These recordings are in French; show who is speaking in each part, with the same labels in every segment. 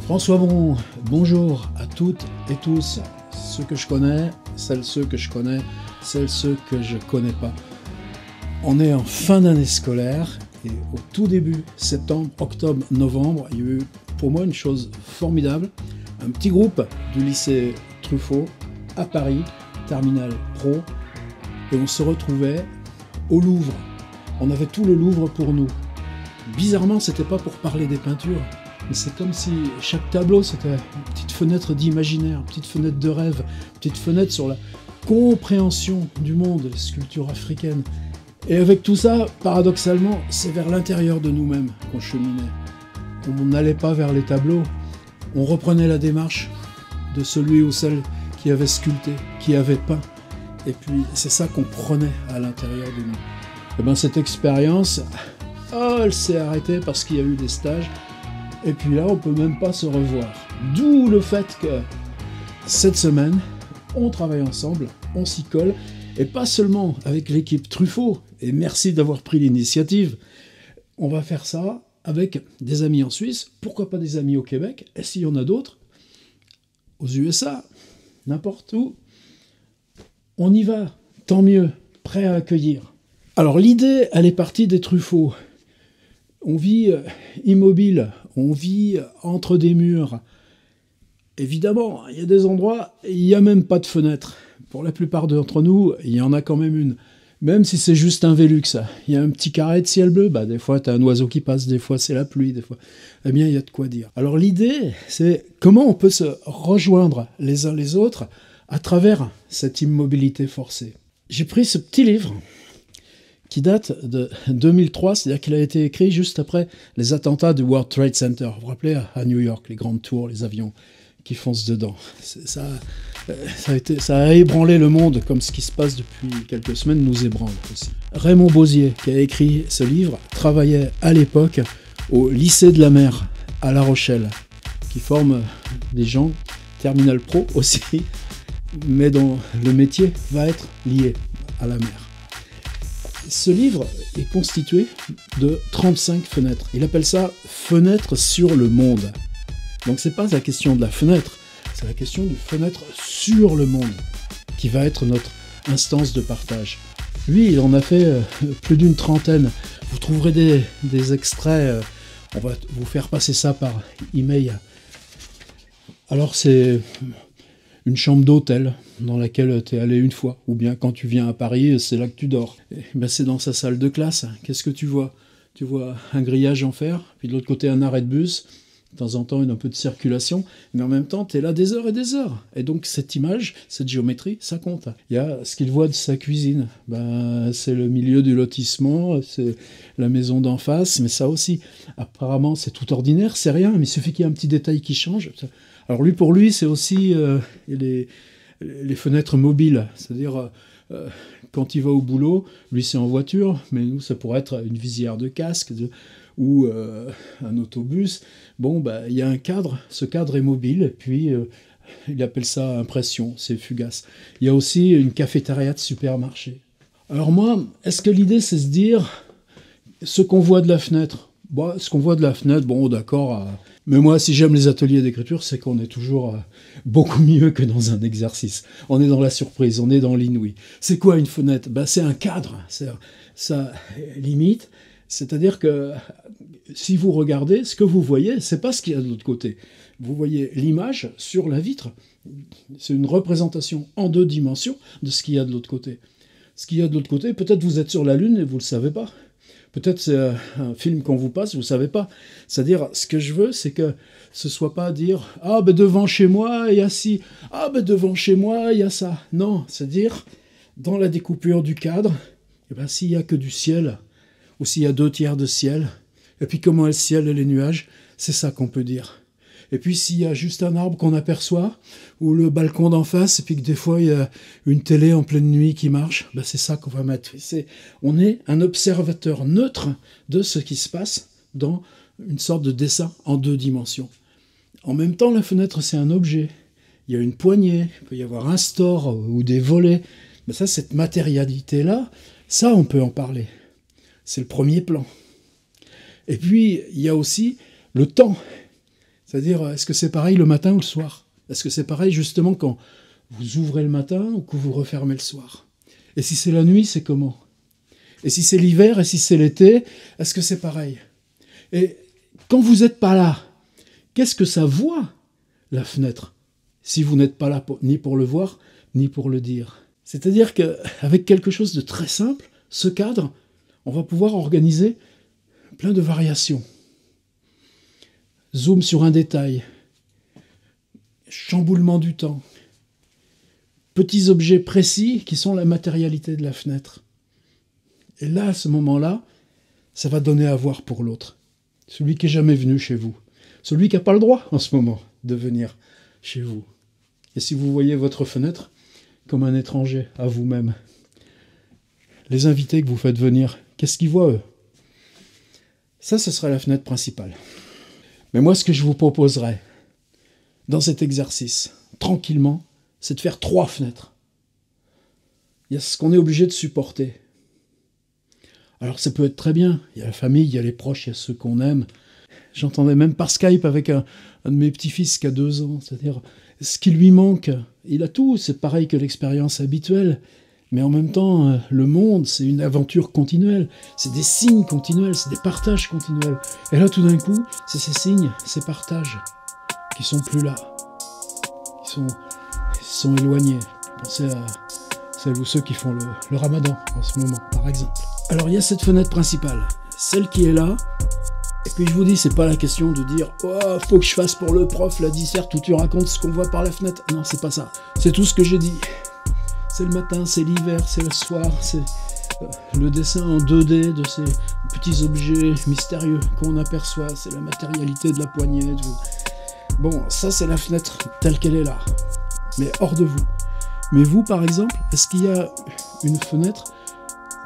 Speaker 1: François Bron, bonjour à toutes et tous, ceux que je connais, ceux que je connais, ceux que je connais pas. On est en fin d'année scolaire et au tout début, septembre, octobre, novembre, il y a eu pour moi une chose formidable. Un petit groupe du lycée Truffaut à Paris, Terminal Pro, et on se retrouvait au Louvre. On avait tout le Louvre pour nous. Bizarrement, c'était pas pour parler des peintures, mais c'est comme si chaque tableau c'était une petite fenêtre d'imaginaire, une petite fenêtre de rêve, une petite fenêtre sur la compréhension du monde, des sculptures africaines. Et avec tout ça, paradoxalement, c'est vers l'intérieur de nous-mêmes qu'on cheminait. On n'allait pas vers les tableaux, on reprenait la démarche de celui ou celle qui avait sculpté, qui avait peint. Et puis c'est ça qu'on prenait à l'intérieur de nous. Et bien cette expérience, elle s'est arrêtée parce qu'il y a eu des stages. Et puis là, on peut même pas se revoir. D'où le fait que cette semaine, on travaille ensemble, on s'y colle. Et pas seulement avec l'équipe Truffaut. Et merci d'avoir pris l'initiative. On va faire ça avec des amis en Suisse. Pourquoi pas des amis au Québec? Et s'il y en a d'autres, aux USA, n'importe où. On y va, tant mieux, prêt à accueillir. Alors l'idée, elle est partie des Truffaut. On vit immobile, on vit entre des murs. Évidemment, il y a des endroits, il n'y a même pas de fenêtre. Pour la plupart d'entre nous, il y en a quand même une. Même si c'est juste un Velux, il y a un petit carré de ciel bleu, des fois tu as un oiseau qui passe, des fois c'est la pluie, des fois... Eh bien, il y a de quoi dire. Alors l'idée, c'est comment on peut se rejoindre les uns les autres à travers cette immobilité forcée. J'ai pris ce petit livre qui date de 2003, c'est-à-dire qu'il a été écrit juste après les attentats du World Trade Center. Vous vous rappelez, à New York, les grandes tours, les avions qui foncent dedans. Ça a ébranlé le monde, comme ce qui se passe depuis quelques semaines nous ébranle aussi. Raymond Bosier, qui a écrit ce livre, travaillait à l'époque au lycée de la mer, à La Rochelle, qui forme des gens, Terminal Pro aussi, mais dont le métier va être lié à la mer. Ce livre est constitué de 35 fenêtres. Il appelle ça « Fenêtre sur le monde ». Donc c'est pas la question de la fenêtre, c'est la question du fenêtre sur le monde, qui va être notre instance de partage. Lui, il en a fait plus d'une trentaine. Vous trouverez des extraits, on va vous faire passer ça par email. Alors c'est une chambre d'hôtel dans laquelle tu es allé une fois, ou bien quand tu viens à Paris, c'est là que tu dors. C'est dans sa salle de classe. Qu'est-ce que tu vois? Tu vois un grillage en fer, puis de l'autre côté un arrêt de bus, de temps en temps un peu de circulation, mais en même temps tu es là des heures et des heures. Et donc cette image, cette géométrie, ça compte. Il y a ce qu'il voit de sa cuisine, c'est le milieu du lotissement, c'est la maison d'en face, mais ça aussi, apparemment c'est tout ordinaire, c'est rien, mais il suffit qu'il y ait un petit détail qui change. Alors pour lui, c'est aussi les fenêtres mobiles, c'est-à-dire quand il va au boulot, lui c'est en voiture, mais nous ça pourrait être une visière de casque ou un autobus. Il y a un cadre, ce cadre est mobile, et puis il appelle ça impression, c'est fugace. Il y a aussi une cafétéria de supermarché. Alors moi, est-ce que l'idée c'est se dire ce qu'on voit de la fenêtre? Ce qu'on voit de la fenêtre, d'accord. Mais moi, si j'aime les ateliers d'écriture, c'est qu'on est toujours beaucoup mieux que dans un exercice. On est dans la surprise, on est dans l'inouï. C'est quoi une fenêtre? C'est un cadre, ça limite. C'est-à-dire que si vous regardez, ce que vous voyez, c'est pas ce qu'il y a de l'autre côté. Vous voyez l'image sur la vitre. C'est une représentation en 2 dimensions de ce qu'il y a de l'autre côté. Ce qu'il y a de l'autre côté, peut-être vous êtes sur la Lune et vous le savez pas. Peut-être c'est un film qu'on vous passe, vous ne savez pas. C'est-à-dire, ce que je veux, c'est que ce ne soit pas dire « Ah, devant chez moi, il y a ci. Ah, devant chez moi, il y a ça. » Non, c'est-à-dire, dans la découpure du cadre, s'il n'y a que du ciel, ou s'il y a 2/3 de ciel, et puis comment est le ciel et les nuages, c'est ça qu'on peut dire. Et puis s'il y a juste un arbre qu'on aperçoit, ou le balcon d'en face, et puis que des fois il y a une télé en pleine nuit qui marche, c'est ça qu'on va mettre. On est un observateur neutre de ce qui se passe dans une sorte de dessin en 2 dimensions. En même temps, la fenêtre, c'est un objet. Il y a une poignée, il peut y avoir un store ou des volets. Ça, cette matérialité-là, ça, on peut en parler. C'est le premier plan. Et puis, il y a aussi le temps. C'est-à-dire, est-ce que c'est pareil le matin ou le soir? Est-ce que c'est pareil justement quand vous ouvrez le matin ou que vous refermez le soir? Et si c'est la nuit, c'est comment? Et si c'est l'hiver et si c'est l'été, est-ce que c'est pareil? Et quand vous n'êtes pas là, qu'est-ce que ça voit, la fenêtre, si vous n'êtes pas là ni pour le voir, ni pour le dire? C'est-à-dire qu'avec quelque chose de très simple, ce cadre, on va pouvoir organiser plein de variations. Zoom sur un détail, chamboulement du temps, petits objets précis qui sont la matérialité de la fenêtre. Et là, à ce moment-là, ça va donner à voir pour l'autre. Celui qui n'est jamais venu chez vous. Celui qui n'a pas le droit en ce moment de venir chez vous. Et si vous voyez votre fenêtre comme un étranger à vous-même, les invités que vous faites venir, qu'est-ce qu'ils voient eux? Ça, ce sera la fenêtre principale. Mais moi, ce que je vous proposerais, dans cet exercice, tranquillement, c'est de faire 3 fenêtres. Il y a ce qu'on est obligé de supporter. Alors ça peut être très bien, il y a la famille, il y a les proches, il y a ceux qu'on aime. J'entendais même par Skype avec un de mes petits-fils qui a 2 ans, c'est-à-dire ce qui lui manque, il a tout, c'est pareil que l'expérience habituelle, mais en même temps, le monde, c'est une aventure continuelle, c'est des signes continuels, c'est des partages continuels. Et là, tout d'un coup, c'est ces signes, ces partages, qui sont plus là, ils sont éloignés. Pensez à celles ou ceux qui font le ramadan en ce moment, par exemple. Alors, il y a cette fenêtre principale, celle qui est là, et puis je vous dis, c'est pas la question de dire « Oh, faut que je fasse pour le prof la disserte où tu racontes ce qu'on voit par la fenêtre. » Non, c'est pas ça. C'est tout ce que j'ai dit. C'est le matin, c'est l'hiver, c'est le soir, c'est le dessin en 2D de ces petits objets mystérieux qu'on aperçoit, c'est la matérialité de la poignée. Bon, ça c'est la fenêtre telle qu'elle est là, mais hors de vous. Mais vous, par exemple, est-ce qu'il y a une fenêtre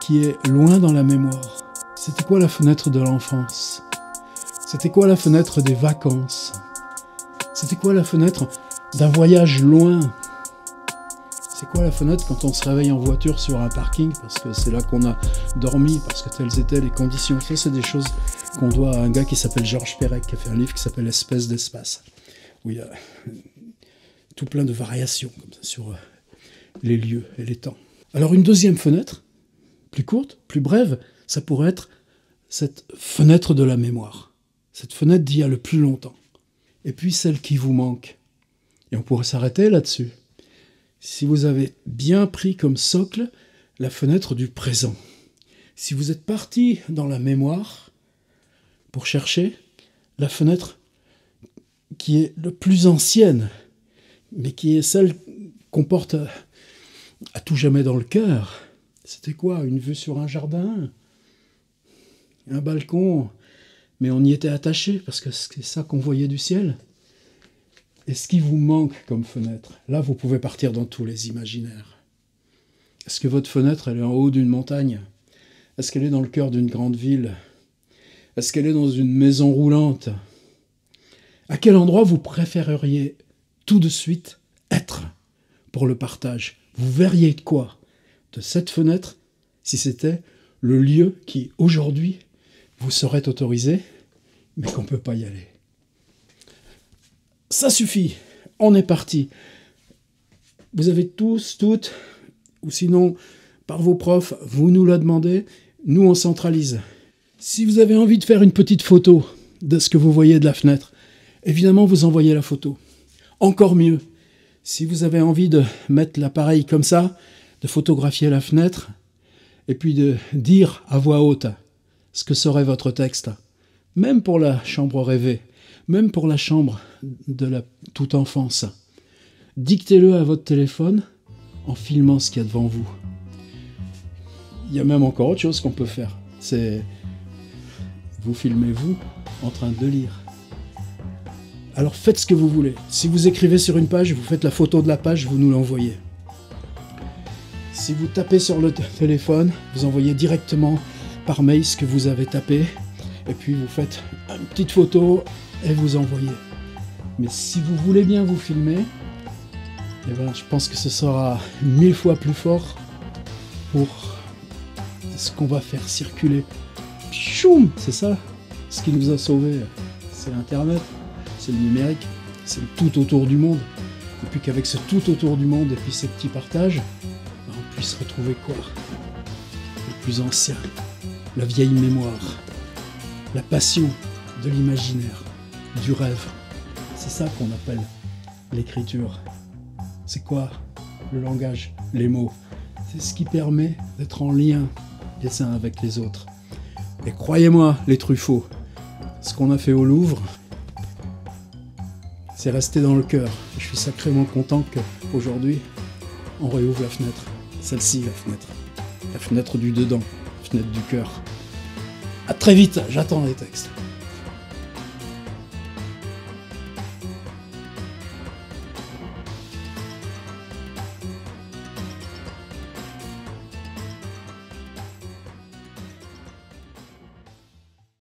Speaker 1: qui est loin dans la mémoire? C'était quoi la fenêtre de l'enfance? C'était quoi la fenêtre des vacances? C'était quoi la fenêtre d'un voyage loin? C'est quoi la fenêtre quand on se réveille en voiture sur un parking parce que c'est là qu'on a dormi, parce que telles étaient les conditions? Ça, c'est des choses qu'on doit à un gars qui s'appelle Georges Perec, qui a fait un livre qui s'appelle Espèce d'espace, où il y a tout plein de variations comme ça, sur les lieux et les temps. Alors une deuxième fenêtre, plus courte, plus brève, ça pourrait être cette fenêtre de la mémoire, cette fenêtre d'il y a le plus longtemps. Et puis celle qui vous manque. Et on pourrait s'arrêter là-dessus. Si vous avez bien pris comme socle la fenêtre du présent, si vous êtes parti dans la mémoire pour chercher la fenêtre qui est le plus ancienne, mais qui est celle qu'on porte à tout jamais dans le cœur, c'était quoi? Une vue sur un jardin? Un balcon? Mais on y était attaché parce que c'est ça qu'on voyait du ciel. Et ce qui vous manque comme fenêtre, là vous pouvez partir dans tous les imaginaires. Est-ce que votre fenêtre elle est en haut d'une montagne? Est-ce qu'elle est dans le cœur d'une grande ville? Est-ce qu'elle est dans une maison roulante? À quel endroit vous préféreriez tout de suite être pour le partage? Vous verriez de quoi de cette fenêtre si c'était le lieu qui aujourd'hui vous serait autorisé, mais qu'on ne peut pas y aller? Ça suffit, on est parti. Vous avez tous, toutes, ou sinon, par vos profs, vous nous la demandez, nous on centralise. Si vous avez envie de faire une petite photo de ce que vous voyez de la fenêtre, évidemment vous envoyez la photo. Encore mieux, si vous avez envie de mettre l'appareil comme ça, de photographier la fenêtre, et puis de dire à voix haute ce que serait votre texte, même pour la chambre rêvée, même pour la chambre de la toute enfance. Dictez-le à votre téléphone en filmant ce qu'il y a devant vous. Il y a même encore autre chose qu'on peut faire. C'est vous filmez vous en train de lire. Alors faites ce que vous voulez. Si vous écrivez sur une page, vous faites la photo de la page, vous nous l'envoyez. Si vous tapez sur le téléphone, vous envoyez directement par mail ce que vous avez tapé. Et puis vous faites une petite photo et vous envoyez. Mais si vous voulez bien vous filmer, eh ben, je pense que ce sera 1000 fois plus fort pour ce qu'on va faire circuler. Choum, c'est ça, ce qui nous a sauvés, c'est Internet. c'est le numérique, c'est le tout autour du monde. Et puis qu'avec ce tout autour du monde et puis ces petits partages, on puisse retrouver quoi? Le plus ancien, la vieille mémoire, la passion de l'imaginaire, du rêve. C'est ça qu'on appelle l'écriture. C'est quoi le langage, les mots? C'est ce qui permet d'être en lien les uns avec les autres. Et croyez-moi, les Truffaut, ce qu'on a fait au Louvre, c'est resté dans le cœur. Je suis sacrément content qu'aujourd'hui, on réouvre la fenêtre. Celle-ci, la fenêtre. La fenêtre du dedans, la fenêtre du cœur. À très vite, j'attends les textes.